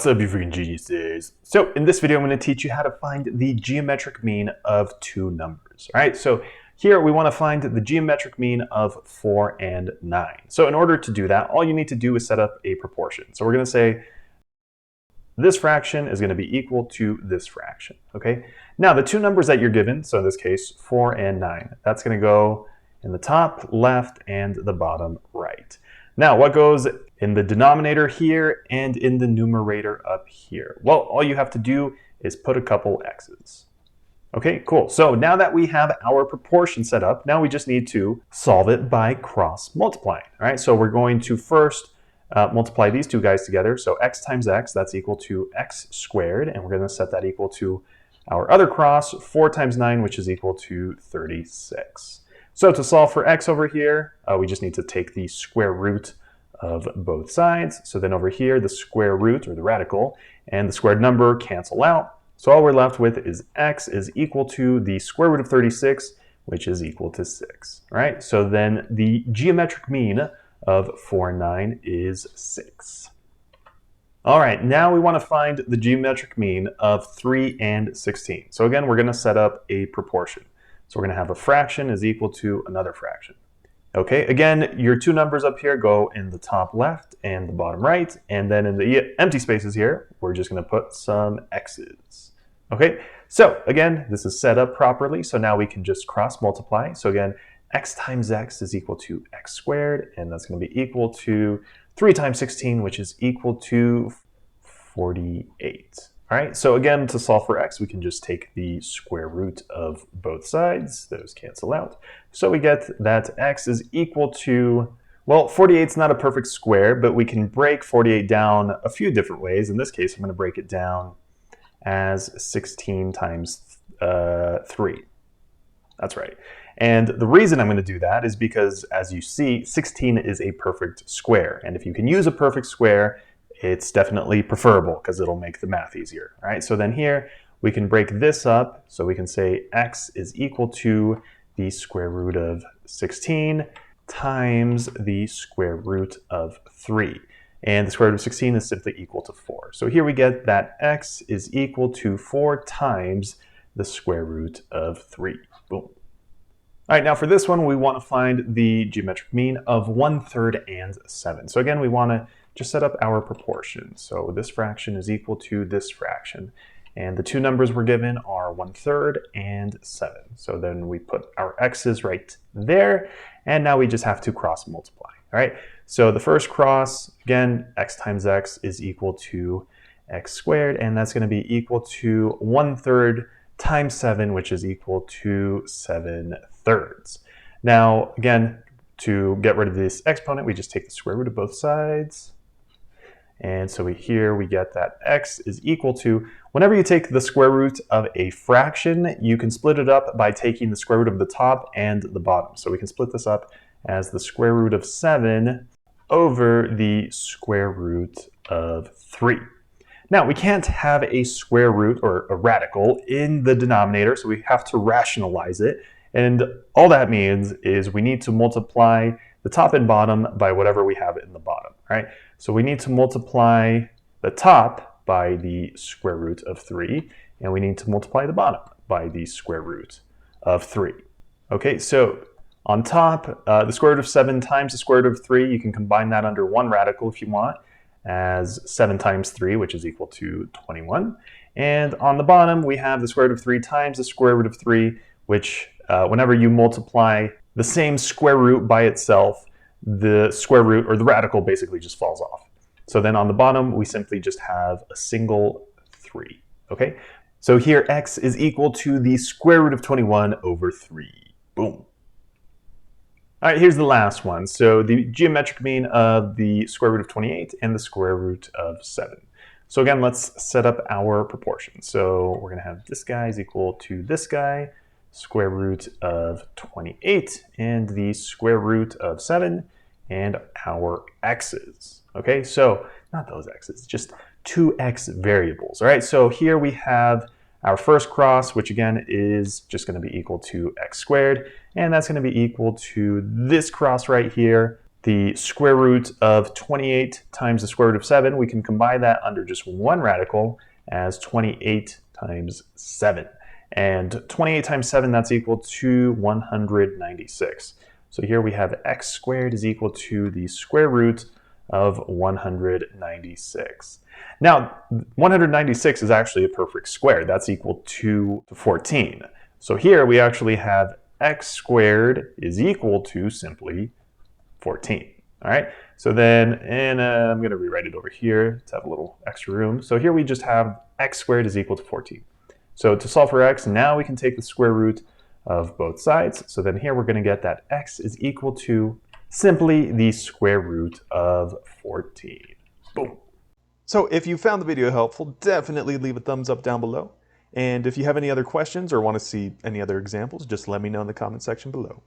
What's up, you freaking geniuses? So in this video, I'm going to teach you how to find the geometric mean of two numbers. All right, so here we want to find the geometric mean of 4 and 9. So in order to do that, all you need to do is set up a proportion. So we're going to say this fraction is going to be equal to this fraction, okay? Now the two numbers that you're given, so in this case 4 and 9, that's going to go in the top left and the bottom right. Now what goes in the denominator here and in the numerator up here? Well, all you have to do is put a couple x's. Okay, cool. So now that we have our proportion set up, now we just need to solve it by cross multiplying. All right, so we're going to first multiply these two guys together. So x times x, that's equal to x squared, and we're going to set that equal to our other cross, 4 times 9, which is equal to 36. So to solve for x over here, we just need to take the square root of both sides. So then over here, the square root, or the radical, and the squared number cancel out. So all we're left with is x is equal to the square root of 36, which is equal to 6. All right, so then the geometric mean of 4 and 9 is 6. All right, now we want to find the geometric mean of 3 and 16. So again, we're going to set up a proportion. So we're going to have a fraction is equal to another fraction. Okay, again, your two numbers up here go in the top left and the bottom right, and then in the empty spaces here, we're just going to put some x's. Okay, so again, this is set up properly, so now we can just cross multiply. So again, x times x is equal to x squared, and that's going to be equal to 3 times 16, which is equal to 48. All right, so again, to solve for x, we can just take the square root of both sides. Those cancel out. So we get that x is equal to, well, 48 is not a perfect square, but we can break 48 down a few different ways. In this case, I'm going to break it down as 16 times 3. That's right. And the reason I'm going to do that is because, as you see, 16 is a perfect square. And if you can use a perfect square, it's definitely preferable because it'll make the math easier. All right, so then here we can break this up. So we can say x is equal to the square root of 16 times the square root of 3. And the square root of 16 is simply equal to 4. So here we get that x is equal to 4 times the square root of 3. Boom. All right, now for this one, we want to find the geometric mean of 1/3 and 7. So again, we want to just set up our proportion. So this fraction is equal to this fraction. And the two numbers we're given are 1/3 and 7. So then we put our x's right there, and now we just have to cross multiply. All right, so the first cross, again, x times x is equal to x squared, and that's going to be equal to 1/3 times 7, which is equal to 7/3. Now, again, to get rid of this exponent, we just take the square root of both sides. And so here we get that x is equal to, whenever you take the square root of a fraction, you can split it up by taking the square root of the top and the bottom. So we can split this up as the square root of 7 over the square root of 3. Now, we can't have a square root or a radical in the denominator, so we have to rationalize it. And all that means is we need to multiply the top and bottom by whatever we have in the bottom, right? So we need to multiply the top by the square root of 3, and we need to multiply the bottom by the square root of 3. Okay, so on top, the square root of 7 times the square root of 3, you can combine that under one radical if you want, as 7 times 3, which is equal to 21. And on the bottom, we have the square root of 3 times the square root of 3, which whenever you multiply the same square root by itself, the square root, or the radical, basically just falls off. So then on the bottom, we simply just have a single 3, okay? So here, x is equal to the square root of 21 over 3. Boom. All right, here's the last one. So the geometric mean of the square root of 28 and the square root of 7. So again, let's set up our proportion. So we're going to have this guy is equal to this guy, square root of 28, and the square root of 7, and our x's. Okay, so not those x's, just two x variables. All right, so here we have our first cross, which again is just going to be equal to x squared, and that's going to be equal to this cross right here, the square root of 28 times the square root of 7, we can combine that under just one radical as 28 times 7. And 28 times 7, that's equal to 196. So here we have x squared is equal to the square root of 196. Now, 196 is actually a perfect square. That's equal to 14. So here we actually have x squared is equal to simply 14. All right, so then, and I'm going to rewrite it over here to have a little extra room. So here we just have x squared is equal to 14. So to solve for x, now we can take the square root of both sides. So then here we're going to get that x is equal to simply the square root of 14. Boom. So if you found the video helpful, definitely leave a thumbs up down below. And if you have any other questions or want to see any other examples, just let me know in the comment section below.